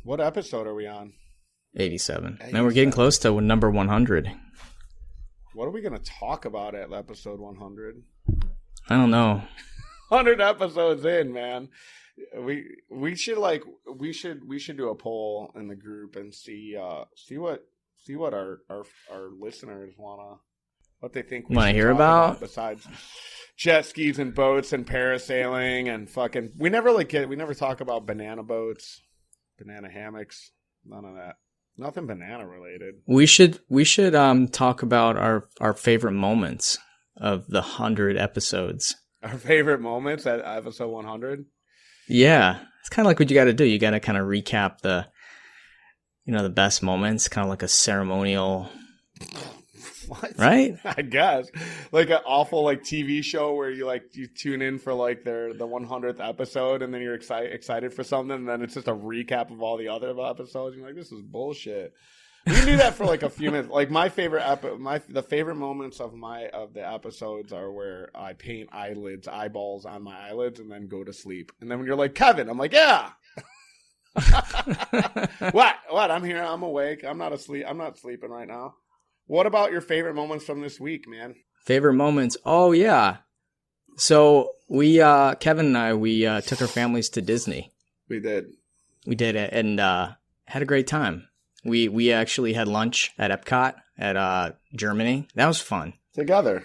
What episode are we on? 87. Man, we're getting close to number 100. What are we going to talk about at episode 100? I don't know. 100 episodes in, man. We should do a poll in the group and see what our listeners what they think we want to hear about besides jet skis and boats and parasailing and fucking. We never talk about banana boats, banana hammocks, none of that. Nothing banana related. We should talk about our favorite moments of the 100 episodes. Our favorite moments at episode 100? Yeah. It's kind of like what you got to do. You got to kind of recap the best moments, kind of like a ceremonial. What? Right? I guess. Like an awful TV show where you tune in for the 100th episode and then you're excited for something and then it's just a recap of all the other episodes. You're like, this is bullshit. We can do that for a few minutes. Like my favorite the favorite moments of the episodes are where I paint eyeballs on my eyelids and then go to sleep. And then when you're like, Kevin, I'm like, yeah. What? I'm here. I'm awake. I'm not asleep. I'm not sleeping right now. What about your favorite moments from this week, man? Favorite moments? Oh, yeah. So we, Kevin and I, we took our families to Disney. We did it and had a great time. We actually had lunch at Epcot at Germany. That was fun. Together.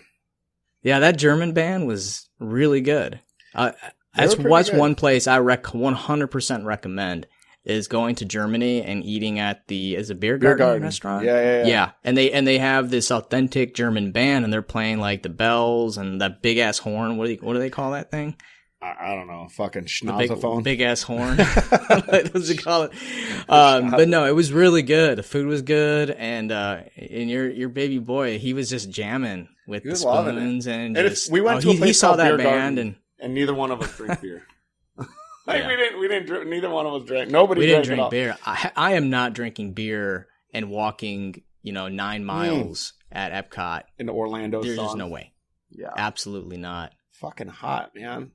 Yeah, that German band was really good. That's one place I 100% recommend. Is going to Germany and eating at the Beer Garden restaurant. Yeah. And they have this authentic German band and they're playing the bells and that big ass horn. What do they call that thing? I don't know. Fucking schnozzophone. Big ass horn. What does it call it? But no, it was really good. The food was good, and your baby boy, he was just jamming with the spoons and we went to a place he saw that Beer band Garden, and neither one of us drink beer. Yeah. We didn't drink. Neither one of us drank. Nobody. We drank didn't drink beer. I am not drinking beer and walking 9 miles at Epcot in the Orlando sun. There's just no way. Yeah, absolutely not. Fucking hot, man.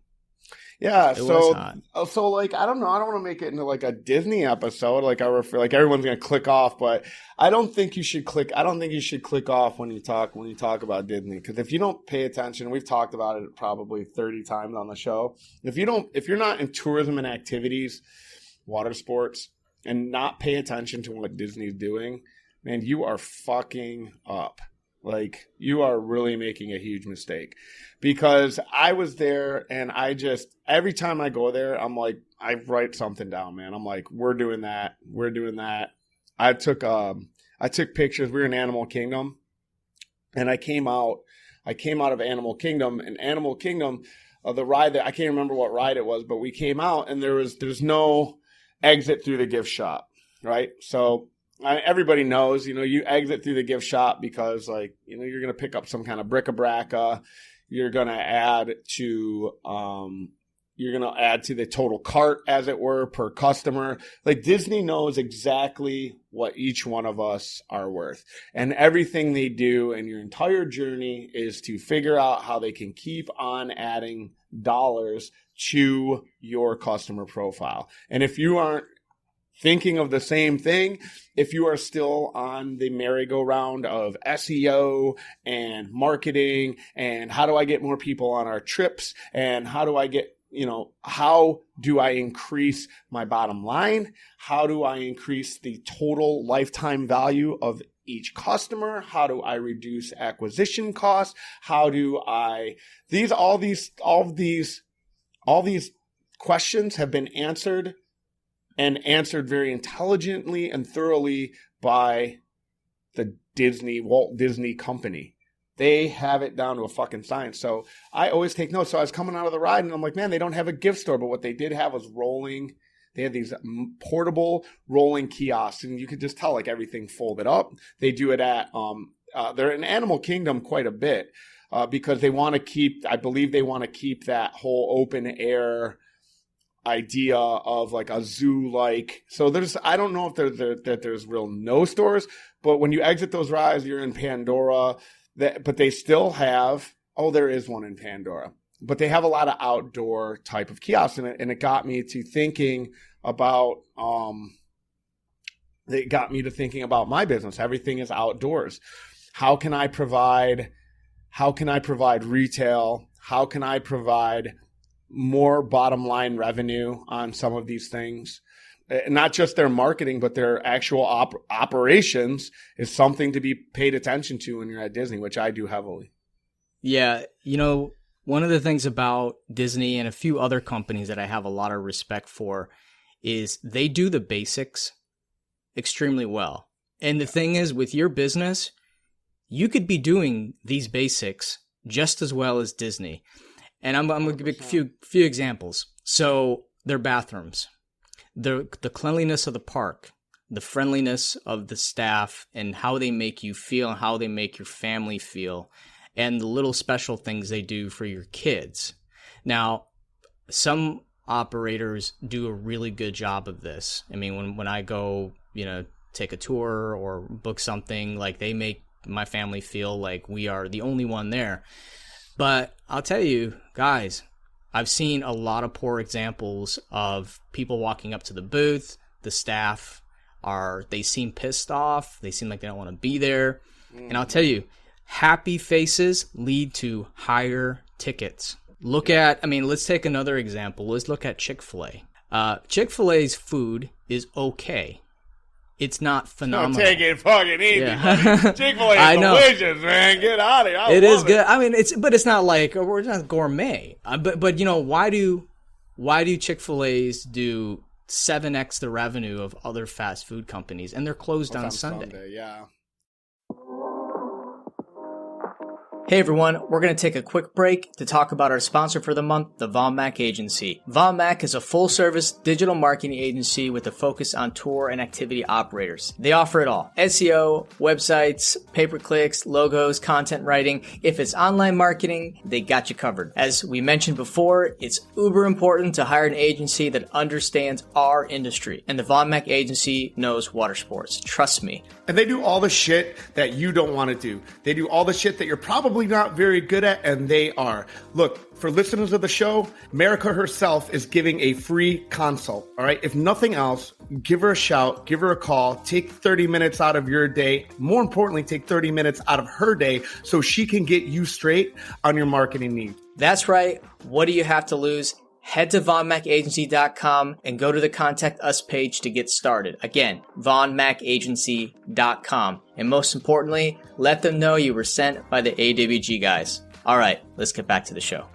Yeah, it was hot. So I don't know. I don't want to make it into a Disney episode. Everyone's gonna click off, but I don't think you should click. I don't think you should click off when you talk about Disney, because if you don't pay attention, we've talked about it probably 30 times on the show. If you're not in tourism and activities, water sports, and not pay attention to what Disney's doing, man, you are fucking up. You are really making a huge mistake, because I was there and every time I go there, I'm like, I write something down, man. I'm like, we're doing that. We're doing that. I took pictures. We were in Animal Kingdom and I came out of Animal Kingdom, and Animal Kingdom, the ride that I can't remember what ride it was, but we came out and there's no exit through the gift shop. Right. So everybody knows, you exit through the gift shop because you're going to pick up some kind of bric-a-brac. You're going to add to the total cart, as it were, per customer. Disney knows exactly what each one of us are worth, and everything they do in your entire journey is to figure out how they can keep on adding dollars to your customer profile. And if you aren't thinking of the same thing, if you are still on the merry-go-round of SEO and marketing and how do I get more people on our trips and how do I get, how do I increase my bottom line? How do I increase the total lifetime value of each customer? How do I reduce acquisition costs? How do I, all these questions have been answered, and answered very intelligently and thoroughly by the Walt Disney Company. They have it down to a fucking science. So I always take notes. So I was coming out of the ride and I'm like, man, they don't have a gift store. But what they did have was they had these portable rolling kiosks, and you could just tell everything folded up. They do it at, they're in Animal Kingdom quite a bit because they want to keep that whole open air idea of a zoo. So I don't know if there's real no stores, but when you exit those rides, you're in Pandora. But they still have, there is one in Pandora, but they have a lot of outdoor type of kiosks in it. And it got me to thinking about It got me to thinking about my business. Everything is outdoors. How can I provide retail? How can I provide more bottom line revenue on some of these things? Not just their marketing, but their actual operations is something to be paid attention to when you're at Disney, which I do heavily. Yeah. One of the things about Disney and a few other companies that I have a lot of respect for is they do the basics extremely well. And the thing is, with your business, you could be doing these basics just as well as Disney. And I'm going to give a few examples. So their bathrooms, the cleanliness of the park, the friendliness of the staff, and how they make you feel and how they make your family feel, and the little special things they do for your kids. Now, some operators do a really good job of this. I mean, when I go, take a tour or book something, like they make my family feel like we are the only one there. But I'll tell you, guys, I've seen a lot of poor examples of people walking up to the booth. The staff they seem pissed off. They seem like they don't want to be there. And I'll tell you, happy faces lead to higher tickets. Let's take another example. Let's look at Chick-fil-A. Chick-fil-A's food is okay. It's not phenomenal. Don't take it fucking easy. Yeah. Chick-fil-A is delicious, man. Get out of here. It is good. I mean, it's not like we're not gourmet. But why do Chick-fil-A's do 7x the revenue of other fast food companies, and they're closed on Sunday? Yeah. Hey everyone, we're going to take a quick break to talk about our sponsor for the month, the Von Mack Agency. Von Mack is a full-service digital marketing agency with a focus on tour and activity operators. They offer it all: SEO, websites, pay-per-clicks, logos, content writing. If it's online marketing, they got you covered. As we mentioned before, it's uber important to hire an agency that understands our industry, and the Von Mack Agency knows water sports. Trust me. And they do all the shit that you don't want to do. They do all the shit that you're probably not very good at, and they are. Look, for listeners of the show, America herself is giving a free consult, all right? If nothing else, give her a shout, give her a call, take 30 minutes out of your day. More importantly, take 30 minutes out of her day so she can get you straight on your marketing needs. That's right. What do you have to lose? Head to vonmackagency.com and go to the Contact Us page to get started. Again, vonmackagency.com. And most importantly, let them know you were sent by the AWG guys. All right, let's get back to the show.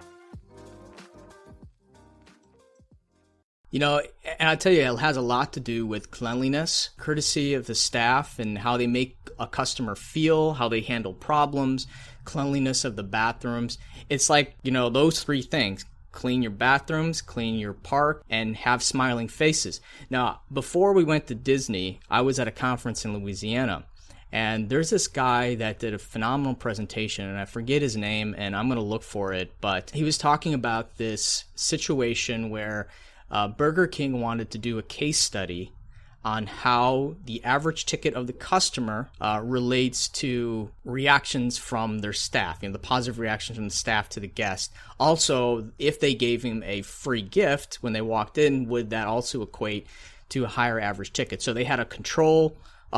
And I tell you, it has a lot to do with cleanliness, courtesy of the staff, and how they make a customer feel, how they handle problems, cleanliness of the bathrooms. It's like, those three things. Clean your bathrooms, clean your park, and have smiling faces. Now, before we went to Disney, I was at a conference in Louisiana, and there's this guy that did a phenomenal presentation, and I forget his name, and I'm going to look for it, but he was talking about this situation where Burger King wanted to do a case study on how the average ticket of the customer relates to reactions from their staff, the positive reactions from the staff to the guest. Also, if they gave him a free gift when they walked in, would that also equate to a higher average ticket? So they had a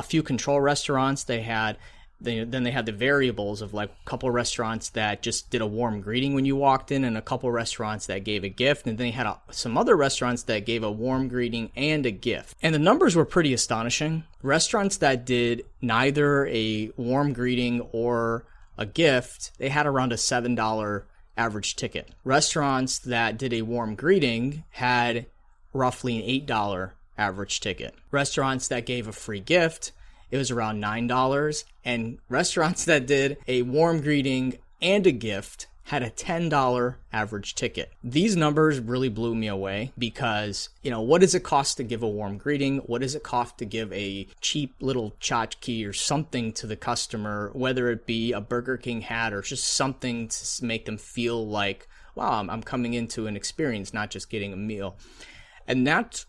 few control restaurants. Then they had the variables of like a couple of restaurants that just did a warm greeting when you walked in, and a couple of restaurants that gave a gift. And then they had some other restaurants that gave a warm greeting and a gift. And the numbers were pretty astonishing. Restaurants that did neither a warm greeting or a gift, they had around a $7 average ticket. Restaurants that did a warm greeting had roughly an $8 average ticket. Restaurants that gave a free gift, it was around $9, and restaurants that did a warm greeting and a gift had a $10 average ticket. These numbers really blew me away because, what does it cost to give a warm greeting? What does it cost to give a cheap little tchotchke or something to the customer, whether it be a Burger King hat or just something to make them feel like, wow, I'm coming into an experience, not just getting a meal. And that's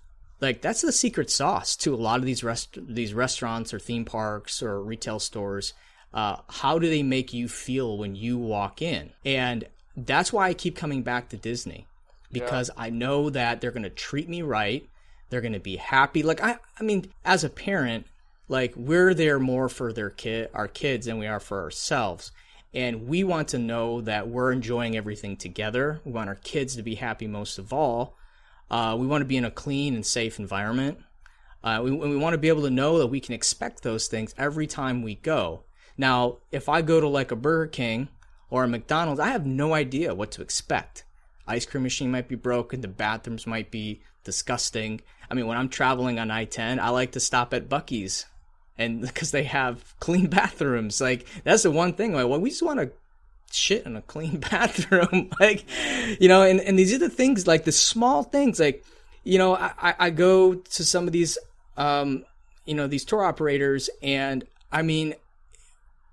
the secret sauce to a lot of these restaurants or theme parks or retail stores. How do they make you feel when you walk in? And that's why I keep coming back to Disney, because I know that they're going to treat me right. They're going to be happy. Like, I mean, as a parent, Like, we're there more for our kids than we are for ourselves. And we want to know that we're enjoying everything together. We want our kids to be happy most of all. We want to be in a clean and safe environment. We want to be able to know that we can expect those things every time we go. Now, if I go to like a Burger King or a McDonald's, I have no idea what to expect. Ice cream machine might be broken. The bathrooms might be disgusting. I mean, when I'm traveling on I-10, I like to stop at Buc-ee's, and because they have clean bathrooms. Like, that's the one thing. Like, well, we just want to shit in a clean bathroom. Like, you know, and these are the things, like the small things. Like, you know, I go to some of these, you know, these tour operators, and I mean,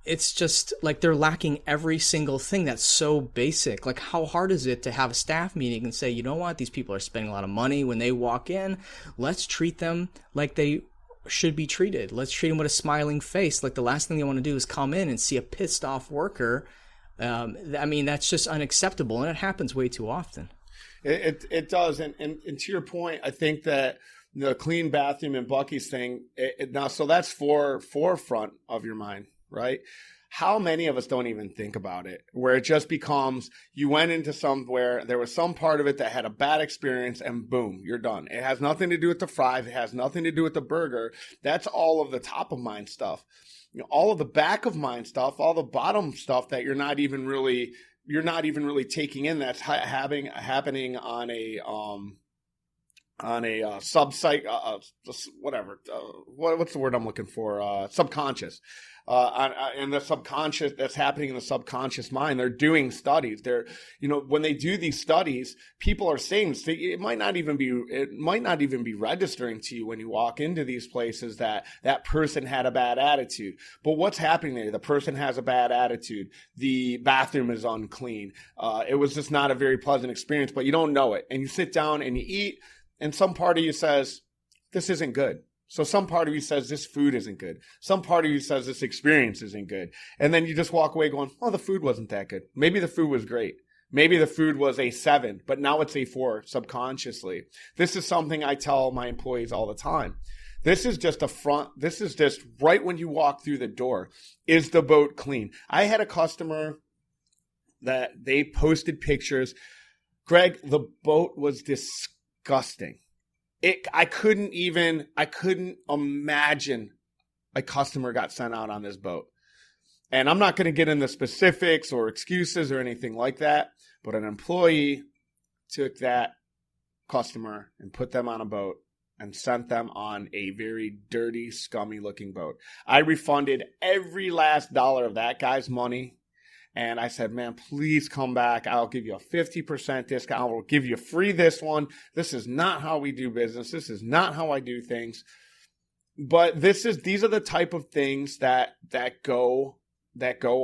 it's just like they're lacking every single thing that's so basic. Like, how hard is it to have a staff meeting and say, you know what, these people are spending a lot of money when they walk in. Let's treat them like they should be treated. Let's treat them with a smiling face. Like, the last thing they want to do is come in and see a pissed off worker. I mean, that's just unacceptable, and it happens way too often. It does. And to your point, I think that the clean bathroom and Buc-ee's thing, now, so that's forefront of your mind, right? How many of us don't even think about it, where it just becomes, you went into somewhere, there was some part of it that had a bad experience, and boom, you're done. It has nothing to do with the fries. It has nothing to do with the burger. That's all of the top of mind stuff. You know, all of the back of mind stuff, all the bottom stuff that you're not even really taking in, that's happening on a sub-site, whatever. What's the word I'm looking for? Subconscious. And the subconscious, that's happening in the subconscious mind. They're doing studies. You know, when they do these studies, people are saying it might not even be registering to you when you walk into these places that person had a bad attitude. But what's happening there? The person has a bad attitude. The bathroom is unclean. It was just not a very pleasant experience, but you don't know it. And you sit down and you eat, and some part of you says, this isn't good. So some part of you says this food isn't good. Some part of you says this experience isn't good. And then you just walk away going, oh, the food wasn't that good. Maybe the food was great. Maybe the food was a 7, but now it's a 4 subconsciously. This is something I tell my employees all the time. This is just this is just right when you walk through the door. Is the boat clean? I had a customer that they posted pictures. Greg, the boat was disgusting. I couldn't imagine a customer got sent out on this boat. And I'm not going to get into specifics or excuses or anything like that, but an employee took that customer and put them on a boat and sent them on a very dirty, scummy looking boat. I refunded every last dollar of that guy's money. And I said, man, please come back. I'll give you a 50% discount. I will give you free this one. This is not how we do business. This is not how I do things. But these are the type of things that go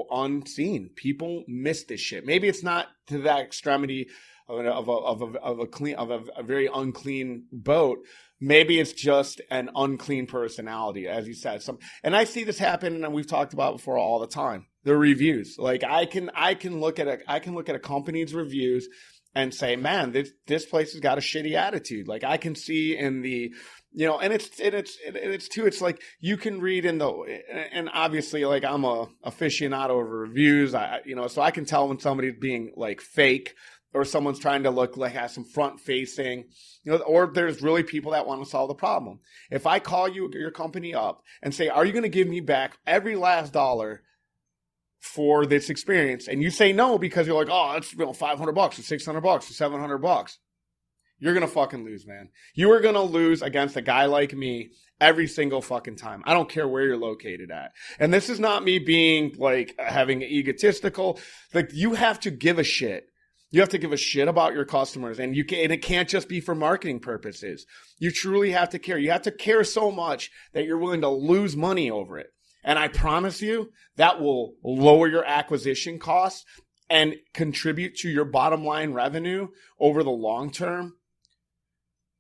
unseen. People miss this shit. Maybe it's not to that extremity of a very unclean boat. Maybe it's just an unclean personality, as you said. And I see this happen, and we've talked about it before all the time. The reviews, like I can look at a company's reviews and say, man, this place has got a shitty attitude. Like, I can see in the, you know, and it's too. It's like you can read and obviously, like, I'm a aficionado of reviews. So I can tell when somebody's being like fake, or someone's trying to look like has some front facing, you know, or there's really people that want to solve the problem. If I call your company up and say, are you going to give me back every last dollar for this experience? And you say no because you're like, oh, it's $500 or $600 or $700. You're going to fucking lose, man. You are going to lose against a guy like me every single fucking time. I don't care where you're located at. And this is not me being like having egotistical. Like, you have to give a shit. You have to give a shit about your customers, and it can't just be for marketing purposes. You truly have to care. You have to care so much that you're willing to lose money over it. And I promise you that will lower your acquisition costs and contribute to your bottom line revenue over the long term.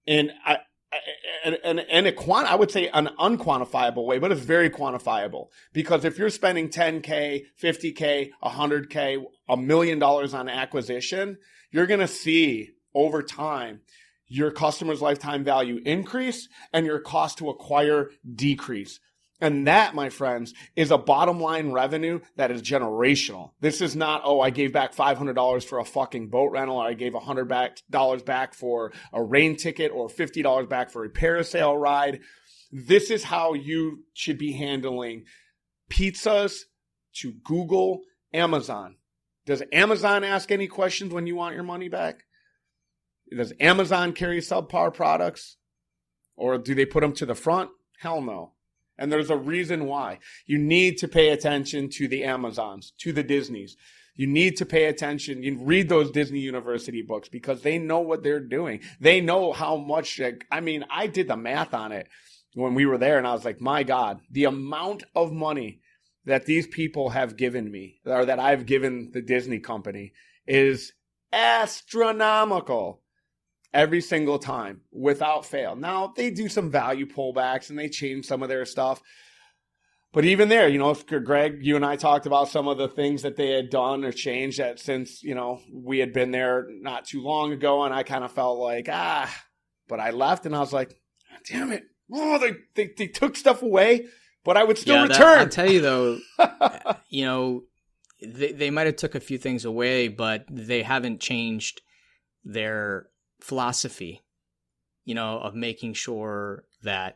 And I would say an unquantifiable way, but it's very quantifiable. Because if you're spending $10K, $50K, $100K, $1 million on acquisition, you're going to see over time your customer's lifetime value increase and your cost to acquire decrease. And that, my friends, is a bottom line revenue that is generational. This is not, oh, I gave back $500 for a fucking boat rental, or I gave $100 back for a rain ticket, or $50 back for a parasail ride. This is how you should be handling pizzas to Google, Amazon. Does Amazon ask any questions when you want your money back? Does Amazon carry subpar products? Or do they put them to the front? Hell no. And there's a reason why. You need to pay attention to the Amazons, to the Disneys. You need to pay attention. You read those Disney University books because they know what they're doing. They know how much, I did the math on it when we were there, and I was like, my God, the amount of money that these people have given me, or that I've given the Disney company, is astronomical. Every single time, without fail. Now, they do some value pullbacks and they change some of their stuff. But even there, Greg, you and I talked about some of the things that they had done or changed that since, we had been there not too long ago. And I kind of felt like, but I left and I was like, damn it. Oh, they took stuff away, but I would still return. I'll tell you though, they might have took a few things away, but they haven't changed their philosophy, of making sure that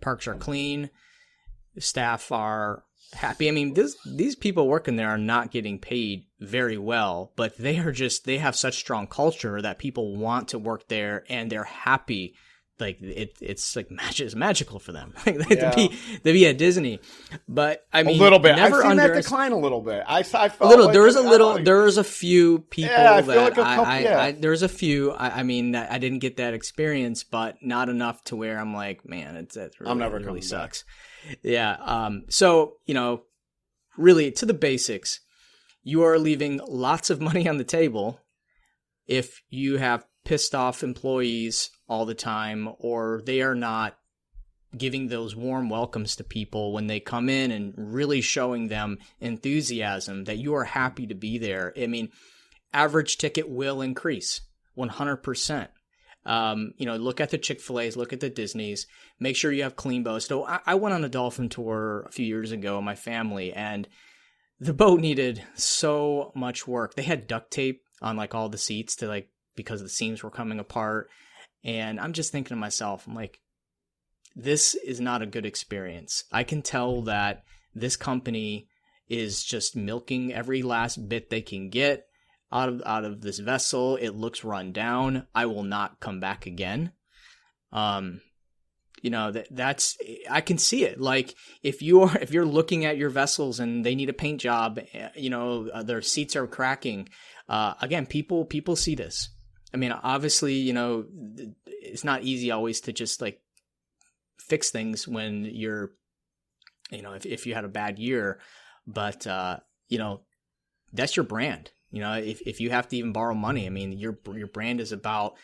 parks are clean, staff are happy. I mean, these people working there are not getting paid very well, but they have such strong culture that people want to work there and they're happy. Like it's like it's magical for them to be at Disney. But I mean, a little bit. I've seen that decline a little bit. I felt a little. There's a few people there's a few. I mean, I didn't get that experience, but not enough to where I'm like, man, it really sucks. Back. Yeah. So really to the basics, you are leaving lots of money on the table if you have pissed off employees all the time, or they are not giving those warm welcomes to people when they come in and really showing them enthusiasm that you are happy to be there. I mean, average ticket will increase 100%. Look at the Chick-fil-A's, look at the Disney's, make sure you have clean boats. So I went on a dolphin tour a few years ago with my family, and the boat needed so much work. They had duct tape on like all the seats because the seams were coming apart. And I'm just thinking to myself, I'm like, this is not a good experience. I can tell that this company is just milking every last bit they can get out of this vessel. It looks run down. I will not come back again. That's I can see it. Like if you're looking at your vessels and they need a paint job, their seats are cracking. Again, people see this. I mean, obviously, it's not easy always to just like fix things when you're, if you had a bad year, but, that's your brand. If you have to even borrow money, I mean, your brand is about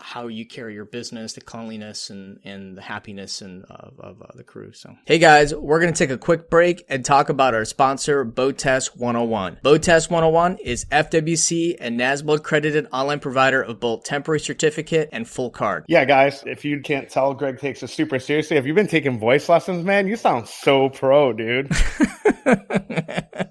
how you carry your business, the cleanliness and the happiness of the crew. So, hey guys, we're going to take a quick break and talk about our sponsor, Boat Test 101. Boat Test 101 is FWC and NASBA accredited online provider of both temporary certificate and full card. Yeah, guys, if you can't tell, Greg takes it super seriously. If you've been taking voice lessons, man, you sound so pro, dude.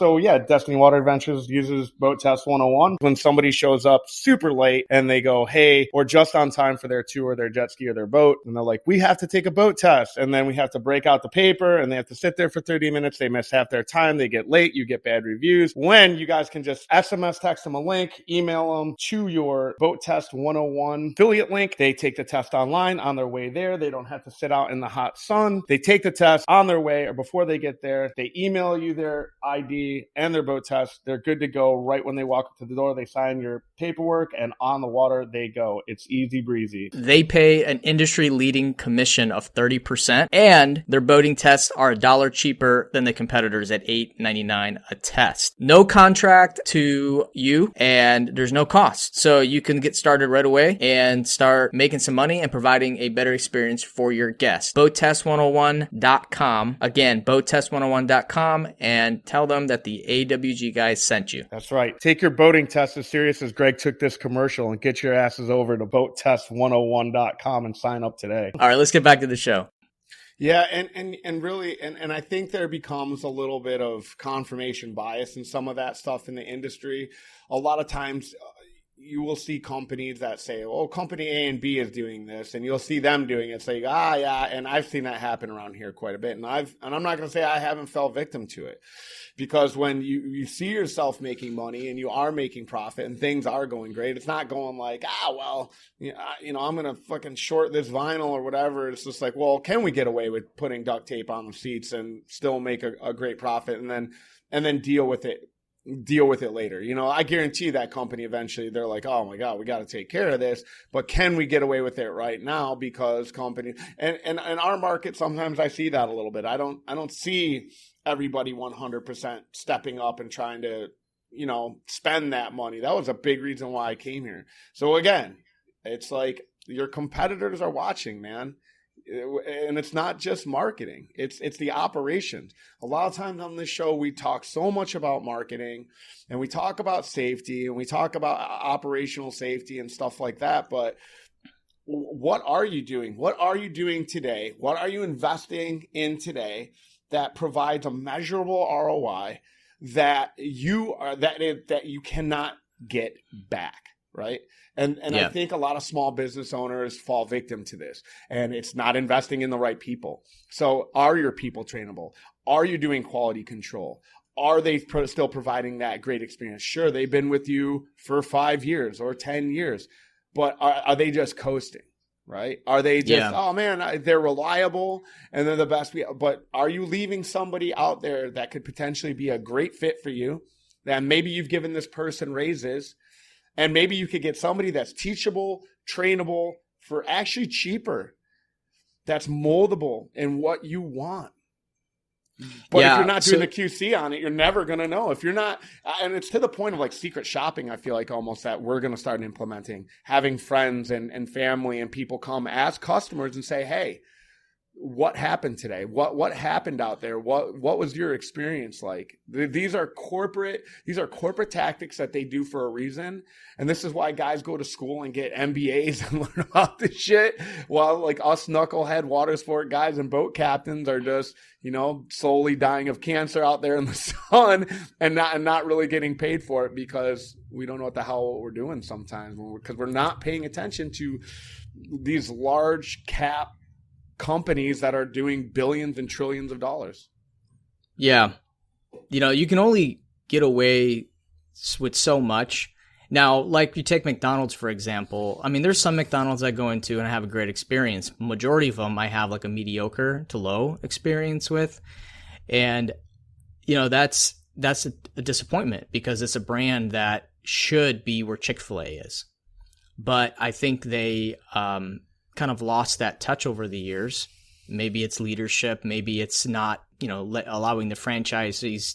So yeah, Destiny Water Adventures uses Boat Test 101. When somebody shows up super late and they go, hey, or just on time for their tour, their jet ski or their boat, and they're like, we have to take a boat test, and then we have to break out the paper and they have to sit there for 30 minutes. They miss half their time. They get late. You get bad reviews. When you guys can just SMS text them a link, email them to your Boat Test 101 affiliate link. They take the test online on their way there. They don't have to sit out in the hot sun. They take the test on their way or before they get there. They email you their ID and their boat test. They're good to go right when they walk up to the door. They sign your paperwork and on the water they go. It's easy breezy. They pay an industry-leading commission of 30%, and their boating tests are $1 cheaper than the competitors at $8.99 a test. No contract to you, and there's no cost. So you can get started right away and start making some money and providing a better experience for your guests. BoatTest101.com. Again, BoatTest101.com, and tell them that the AWG guys sent you. That's right. Take your boating test as serious as Greg took this commercial and get your asses over to BoatTest101.com and sign up today. All right, let's get back to the show. Yeah, and really, and I think there becomes a little bit of confirmation bias in some of that stuff in the industry. A lot of times you will see companies that say, oh, company A and B is doing this, and you'll see them doing it. Say, yeah, and I've seen that happen around here quite a bit. And I'm not going to say I haven't fell victim to it, because when you see yourself making money and you are making profit and things are going great, it's not going like, well, I'm going to fucking short this vinyl or whatever. It's just like, well, can we get away with putting duct tape on the seats and still make a great profit and then deal with it later? I guarantee that company eventually they're like, oh my God, we got to take care of this, but can we get away with it right now? Because companies and in our market, sometimes I see that a little bit. I don't see everybody 100% stepping up and trying to, spend that money. That was a big reason why I came here. So again, it's like your competitors are watching, man. And it's not just marketing. It's the operations. A lot of times on this show, we talk so much about marketing and we talk about safety and we talk about operational safety and stuff like that. But what are you doing? What are you doing today? What are you investing in today that provides a measurable ROI that you cannot get back, right? And I think a lot of small business owners fall victim to this, and it's not investing in the right people. So are your people trainable? Are you doing quality control? Are they still providing that great experience? Sure, they've been with you for 5 years or 10 years, but are they just coasting, right? Are they just, oh man, they're reliable and they're the best? But are you leaving somebody out there that could potentially be a great fit for you? That maybe you've given this person raises, and maybe you could get somebody that's teachable, trainable for actually cheaper, that's moldable in what you want. But if you're not doing the QC on it, you're never going to know. If you're not, and it's to the point of like secret shopping, I feel like almost that we're going to start implementing, having friends and family and people come as customers and say, hey, what happened today? What happened out there? What was your experience like? These are corporate tactics that they do for a reason. And this is why guys go to school and get MBAs and learn about this shit, while like us knucklehead water sport guys and boat captains are just, slowly dying of cancer out there in the sun and not really getting paid for it, because we don't know what the hell we're doing sometimes, because we're not paying attention to these large cap companies that are doing billions and trillions of dollars. Yeah. You can only get away with so much. Now, like you take McDonald's, for example. I mean, there's some McDonald's I go into and I have a great experience. Majority of them I have like a mediocre to low experience with. And, that's a disappointment, because it's a brand that should be where Chick-fil-A is. But I think they kind of lost that touch over the years. Maybe it's leadership, maybe it's not, allowing the franchisees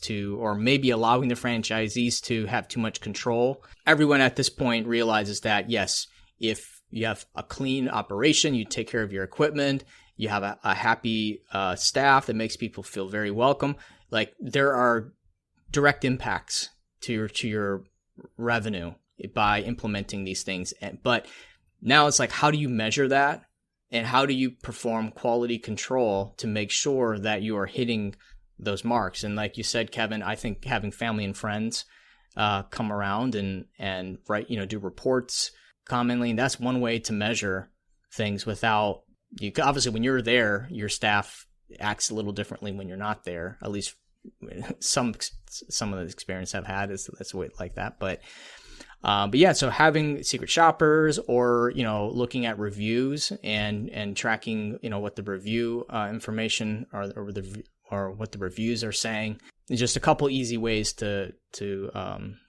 to have too much control. Everyone at this point realizes that, yes, if you have a clean operation, you take care of your equipment, you have a happy staff that makes people feel very welcome, like there are direct impacts to your revenue by implementing these things. But now it's like, how do you measure that? And how do you perform quality control to make sure that you are hitting those marks? And like you said, Kevin, I think having family and friends come around and write, do reports commonly, and that's one way to measure things without you. Obviously, when you're there, your staff acts a little differently when you're not there. At least some of the experience I've had is that's like that, but yeah, so having secret shoppers or, looking at reviews and tracking, what the review information or what the reviews are saying is just a couple easy ways to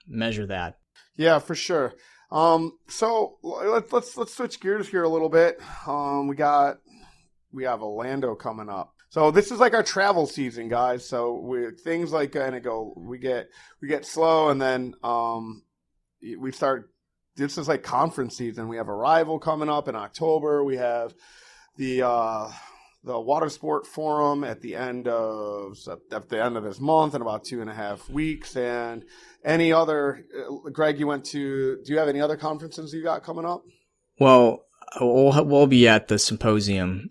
measure that. Yeah, for sure. So let's switch gears here a little bit. We have Orlando coming up. So this is like our travel season, guys. So things like we get slow, and then we start. This is like conference season. We have Arrival coming up in October. We have the Watersport Forum at the end of this month in about 2.5 weeks. And any other, Greg, do you have any other conferences you got coming up? Well, we'll be at the symposium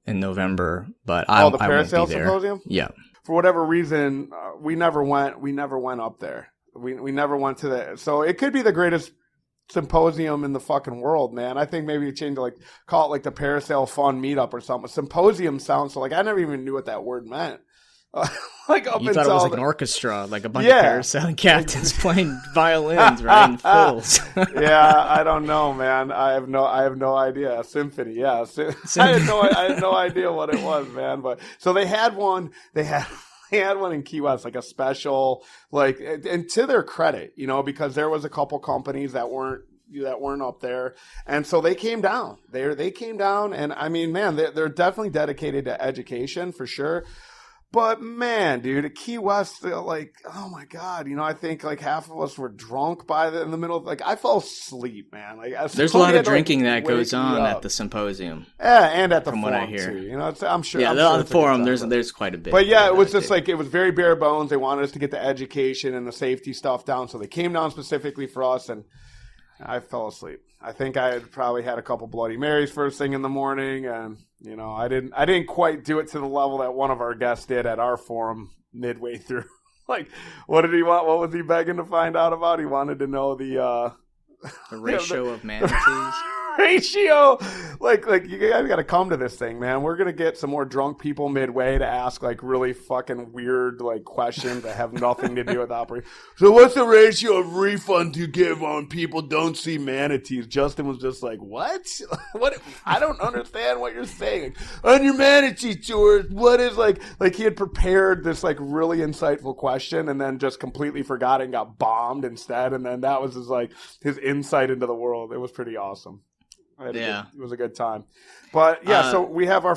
in November, but I won't be there. Symposium? Yeah. For whatever reason, we never went up there. We never went to the, so it could be the greatest symposium in the fucking world, man. I think maybe you change it, call it like the Parasail Fun Meetup or something. Symposium sounds so I never even knew what that word meant. You thought it was like an orchestra, like a bunch of parasailing captains playing violins, right, and fiddles. Yeah, I don't know, man. I have no idea. Symphony, yeah. I had no idea what it was, man. But so they had one. They had one in Key West, like a special, and to their credit, because there was a couple companies that weren't up there, and so they came down. They came down, and I mean, man, they're definitely dedicated to education for sure. But man, dude, at Key West, oh my God, I think half of us were drunk in the middle. I fell asleep, man. There's a lot of drinking that goes on at the symposium. Yeah, and at the forum, what I hear. Too. I'm sure. Yeah, I'm on the forum, there's quite a bit. But yeah, it was just it was very bare bones. They wanted us to get the education and the safety stuff down, so they came down specifically for us, and I fell asleep. I think I had probably had a couple Bloody Marys first thing in the morning, and I didn't quite do it to the level that one of our guests did at our forum midway through. What did he want? What was he begging to find out about? He wanted to know the ratio of manatees. Ratio, you guys got to come to this thing, man. We're gonna get some more drunk people midway to ask really fucking weird questions that have nothing to do with operation. So, what's the ratio of refund you give on people don't see manatees? Justin was just like, what? What? I don't understand what you're saying. On your manatee tours, what is he had prepared this really insightful question and then just completely forgot and got bombed instead, and then that was his insight into the world. It was pretty awesome. It was a good time. But yeah, so we have our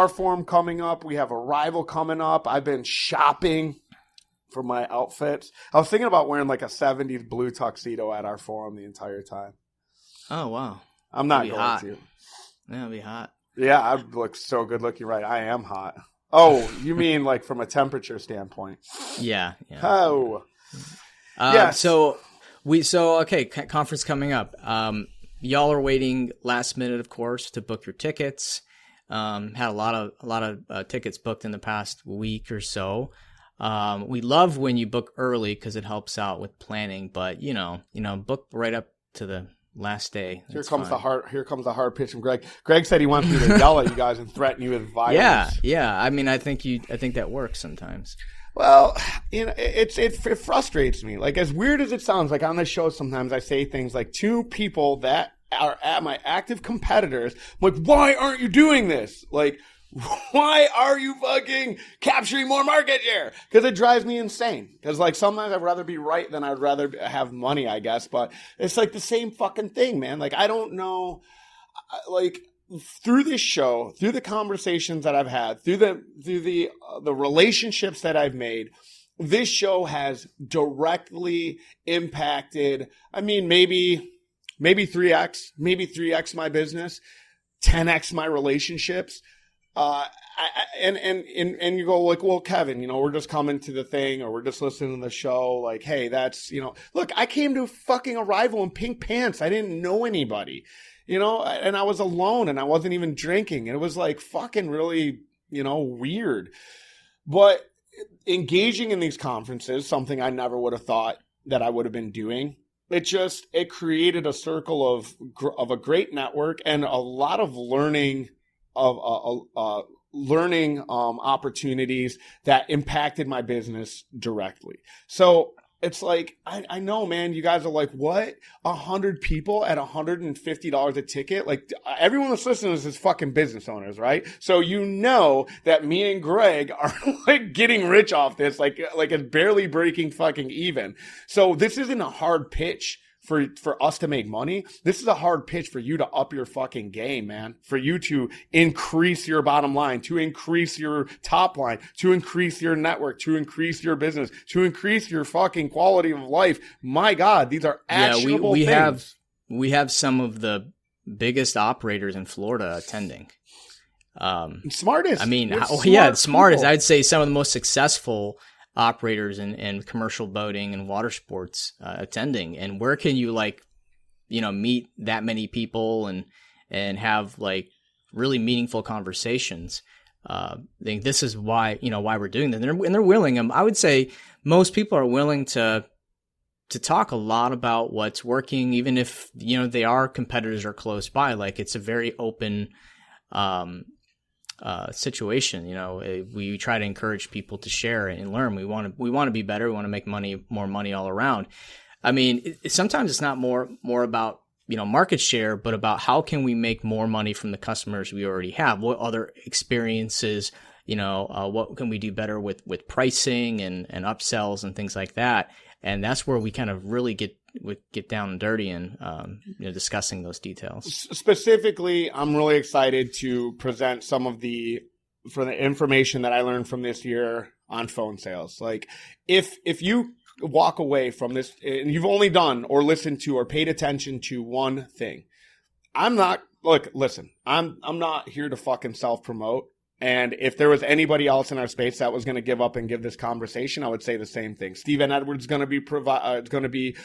forum coming up. We have Arrival coming up. I've been shopping for my outfits. I was thinking about wearing a 70s blue tuxedo at our forum the entire time. Oh wow. I'm not going to. Yeah, it'll be hot. Yeah, I look so good looking, right? I am hot. Oh, you mean from a temperature standpoint? Yeah. Oh. Yes. So conference coming up. Y'all are waiting last minute, of course, to book your tickets. Had a lot of tickets booked in the past week or so. We love when you book early because it helps out with planning. But book right up to the last day. Here comes the hard pitch from Greg. Greg said he wants me to yell at you guys and threaten you with violence. Yeah. I mean, I think that works sometimes. Well, it frustrates me. As weird as it sounds, on this show sometimes I say things to people that are at my active competitors. I'm why aren't you doing this? Why are you fucking capturing more market share? Because it drives me insane. Because sometimes I'd rather be right than I'd rather have money, I guess. But it's the same fucking thing, man. I don't know, through this show, through the conversations that I've had, through the relationships that I've made, this show has directly impacted. I mean, maybe 3x my business, 10x my relationships. And you go well, Kevin, we're just coming to the thing or we're just listening to the show. Hey, that's, look, I came to fucking Arrival in pink pants. I didn't know anybody. And I was alone and I wasn't even drinking. And it was fucking really, weird. But engaging in these conferences, something I never would have thought that I would have been doing. It created a circle of a great network and a lot of learning opportunities that impacted my business directly. So it's I know, man, you guys are what? 100 people at $150 a ticket? Everyone that's listening to this is fucking business owners, right? So that me and Greg are getting rich off this, it's barely breaking fucking even. So this isn't a hard pitch for us to make money. This is a hard pitch for you to up your fucking game, man. For you to increase your bottom line, to increase your top line, to increase your network, to increase your business, to increase your fucking quality of life. My God, these are actionable things. We have some of the biggest operators in Florida attending. Smartest. I mean, smartest. I'd say some of the most successful operators in commercial boating and water sports attending. And where can you meet that many people and have really meaningful conversations. I think this is why we're doing that. And they're willing. I would say most people are willing to talk a lot about what's working, even if, they are competitors are close by. Like, it's a very open, situation. We try to encourage people to share and learn. We want to be better. We want to make more money all around. I mean, sometimes it's not more about, market share, but about how can we make more money from the customers we already have? What other experiences, what can we do better with pricing and upsells and things like that? And that's where we kind of really get down and dirty and discussing those details. Specifically, I'm really excited to present some of the information that I learned from this year on phone sales. Like, if you walk away from this and you've only done or listened to or paid attention to one thing, I'm not here to fucking self-promote. And if there was anybody else in our space that was going to give up and give this conversation, I would say the same thing. Steven Edwards is going to be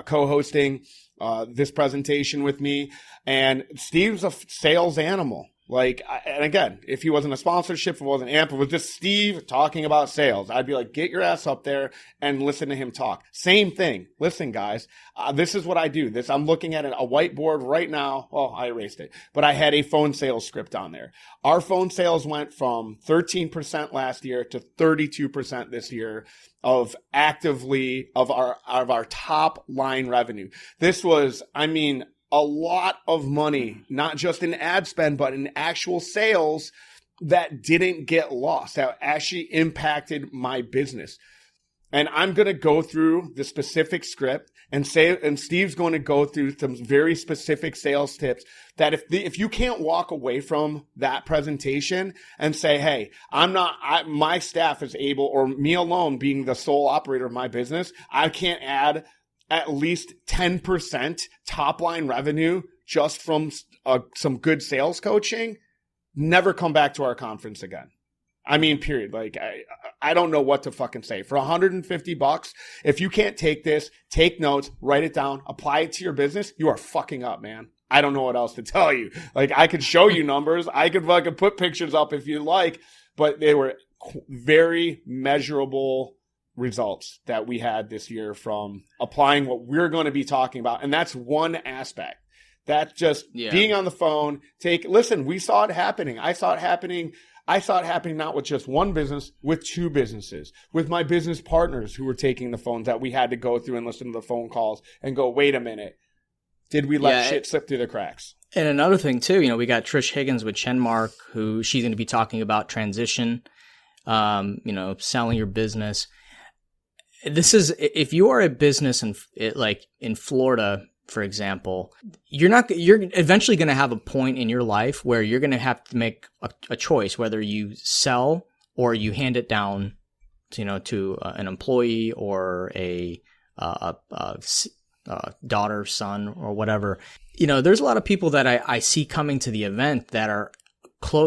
co-hosting this presentation with me, and Steve's a sales animal. Like, and again, if he wasn't a sponsorship, if it wasn't AMP, if it was just Steve talking about sales, I'd be like, get your ass up there and listen to him talk. Same thing. Listen, guys, this is what I do. I'm looking at a whiteboard right now. Well, I erased it, but I had a phone sales script on there. Our phone sales went from 13% last year to 32% this year of our top line revenue. This was, a lot of money, not just in ad spend, but in actual sales that didn't get lost, that actually impacted my business. And I'm going to go through the specific script and Steve's going to go through some very specific sales tips that if you can't walk away from that presentation and say, hey, my staff is able, or me alone being the sole operator of my business, I can't add at least 10% top line revenue just from some good sales coaching, never come back to our conference again. Period. Like, I don't know what to fucking say. For $150, if you can't take this, take notes, write it down, apply it to your business, you are fucking up, man. I don't know what else to tell you. Like, I could show you numbers. I could fucking put pictures up if you like, but they were very measurable results that we had this year from applying what we're going to be talking about. And that's one aspect. That's just being on the phone. Listen, we saw it happening. I saw it happening not with just one business, with two businesses, with my business partners who were taking the phones that we had to go through and listen to the phone calls and go, wait a minute, did we let shit slip through the cracks? And another thing too, we got Trish Higgins with Chenmark, who she's going to be talking about transition, selling your business. This is, if you are a business in Florida, for example, you're eventually going to have a point in your life where you're going to have to make a choice, whether you sell or you hand it down to an employee or a daughter, son, or whatever. There's a lot of people that I see coming to the event that are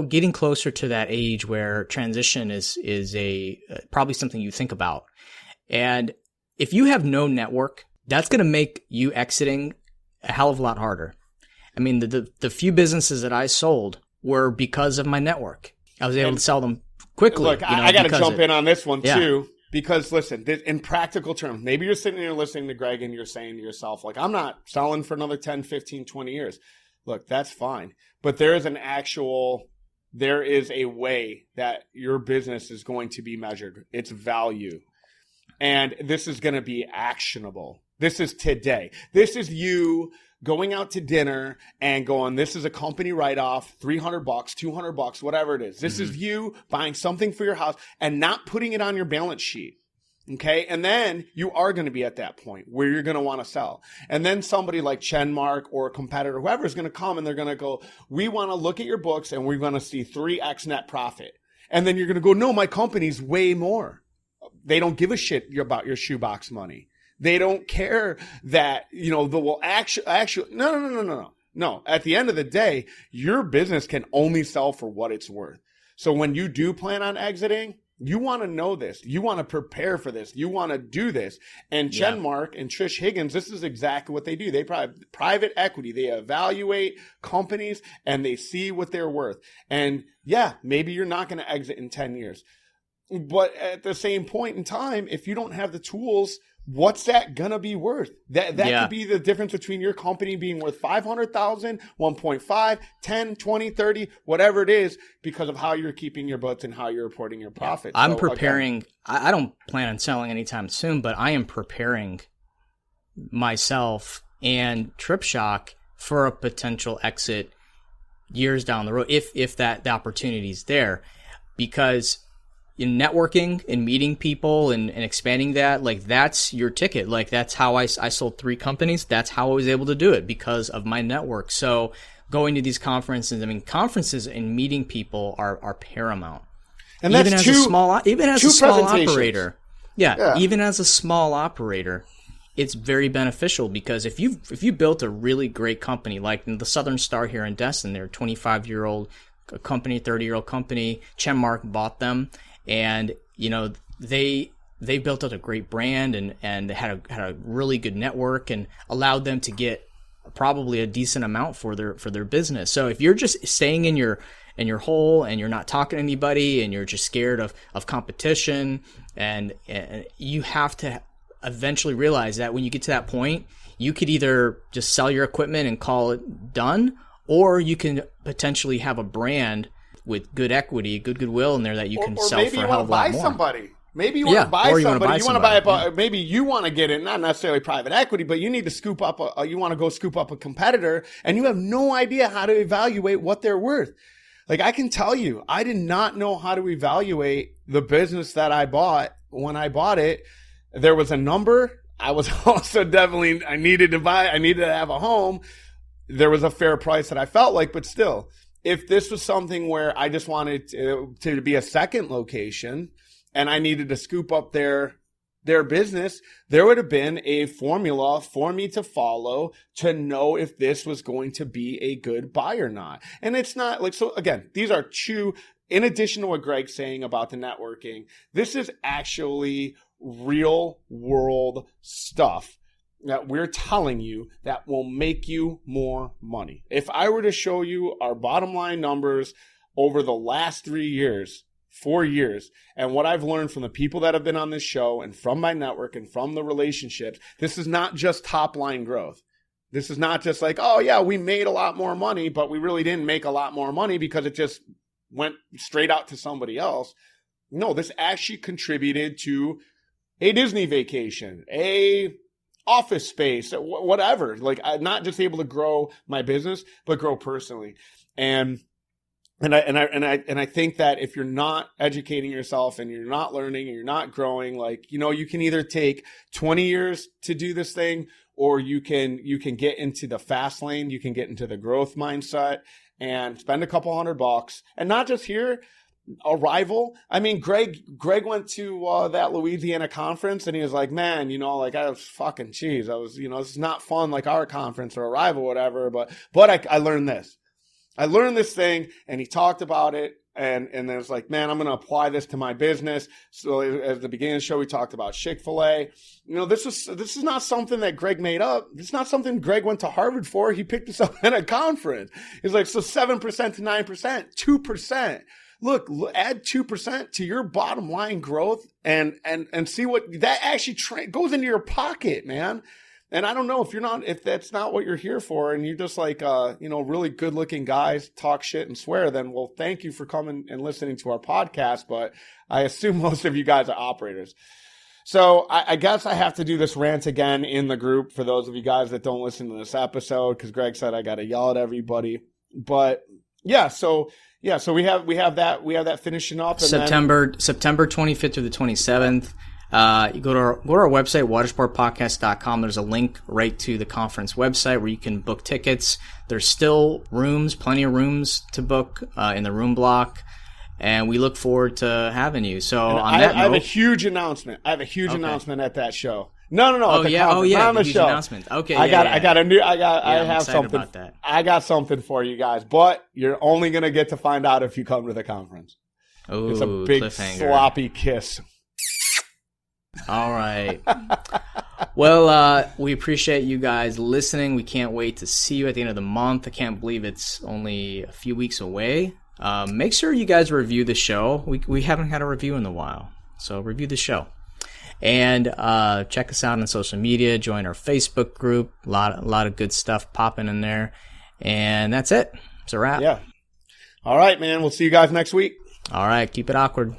getting closer to that age where transition is probably something you think about. And if you have no network, that's going to make you exiting a hell of a lot harder. The few businesses that I sold were because of my network. I was able to sell them quickly. Look, I got to jump in on this one too, because listen, in practical terms, maybe you're sitting here listening to Greg and you're saying to yourself, like, I'm not selling for another 10, 15, 20 years. Look, that's fine. But there is a way that your business is going to be measured. It's value. And this is going to be actionable. This is today. This is you going out to dinner and going, this is a company write-off, $300, $200, whatever it is. This is you buying something for your house and not putting it on your balance sheet. Okay. And then you are going to be at that point where you're going to want to sell. And then somebody like Chenmark or a competitor, whoever is going to come and they're going to go, we want to look at your books and we're going to see 3x net profit. And then you're going to go, no, my company's way more. They don't give a shit about your shoebox money. They don't care that, no. At the end of the day, your business can only sell for what it's worth. So when you do plan on exiting, You want to know this. You want to prepare for this. You want to do this. And Chenmark and Trish Higgins, this is exactly what they do. They private equity. They evaluate companies and they see what they're worth. And yeah, maybe you're not going to exit in 10 years. But at the same point in time, if you don't have the tools, what's that going to be worth? That could be the difference between your company being worth 500,000, 1.5, 10, 20, 30, whatever it is, because of how you're keeping your books and how you're reporting your profits. I'm preparing. Again, I don't plan on selling anytime soon, but I am preparing myself and TripShock for a potential exit years down the road, if the opportunity is there, because in networking and meeting people and expanding that, like that's your ticket. Like that's how I sold 3 companies. That's how I was able to do it, because of my network. So going to these conferences, conferences and meeting people are paramount. And even that's as a small operator. Yeah, even as a small operator, it's very beneficial, because if you built a really great company, like the Southern Star here in Destin, they're a 25-year-old company, 30-year-old company. Chenmark bought them. And, they built out a great brand and had a really good network and allowed them to get probably a decent amount for their business. So if you're just staying in your hole and you're not talking to anybody and you're just scared of competition, and you have to eventually realize that when you get to that point, you could either just sell your equipment and call it done, or you can potentially have a brand with good equity, good goodwill in there that you can sell for a hell of a lot more. Somebody. Maybe you want to buy somebody. You want to buy maybe you want to get in, not necessarily private equity, but you need to scoop up you want to go scoop up a competitor, and you have no idea how to evaluate what they're worth. Like, I can tell you, I did not know how to evaluate the business that I bought when I bought it. There was a number. I was also I needed to have a home. There was a fair price that I felt like, but still, if this was something where I just wanted to be a second location and I needed to scoop up their business, there would have been a formula for me to follow to know if this was going to be a good buy or not. And it's not like, so again, these are in addition to what Greg's saying about the networking, this is actually real world stuff that we're telling you that will make you more money. If I were to show you our bottom line numbers over the last 4 years, and what I've learned from the people that have been on this show and from my network and from the relationships, this is not just top line growth. This is not just like, oh yeah, we made a lot more money, but we really didn't make a lot more money because it just went straight out to somebody else. No, this actually contributed to a Disney vacation, a office space, whatever. Like, I'm not just able to grow my business, but grow personally. And I think that if you're not educating yourself and you're not learning and you're not growing, like, you can either take 20 years to do this thing, or you can get into the fast lane. You can get into the growth mindset and spend a couple $100, and not just here. Arrival. I mean, Greg went to that Louisiana conference, and he was like, man, like, I was fucking cheese. I was, this is not fun like our conference or Arrival, whatever. But I learned this. I learned this thing, and he talked about it, and then it's like, man, I'm going to apply this to my business. So at the beginning of the show, we talked about Chick-fil-A. This is not something that Greg made up. It's not something Greg went to Harvard for. He picked this up at a conference. He's like, so 7% to 9%, 2%. Look, add 2% to your bottom line growth and see what that actually goes into your pocket, man. And I don't know if that's not what you're here for, and you're just like, really good looking guys talk shit and swear, then, well, thank you for coming and listening to our podcast. But I assume most of you guys are operators. So I guess I have to do this rant again in the group for those of you guys that don't listen to this episode, because Greg said I got to yell at everybody. But yeah, so we have that finishing up. And September 25th through the 27th. You go to our website, watersportpodcast.com. There's a link right to the conference website where you can book tickets. There's still plenty of rooms to book in the room block, and we look forward to having you. So I have a huge announcement. I have a huge announcement at that show. No. Oh yeah, on the show. Announcement. Okay, I have something about that. I got something for you guys, but you're only gonna get to find out if you come to the conference. Oh, it's a big sloppy kiss. All right. Well, we appreciate you guys listening. We can't wait to see you at the end of the month. I can't believe it's only a few weeks away. Make sure you guys review the show. We haven't had a review in a while, so review the show. And check us out on social media. Join our Facebook group. A lot of good stuff popping in there. And that's it. It's a wrap. Yeah. All right, man. We'll see you guys next week. All right. Keep it awkward.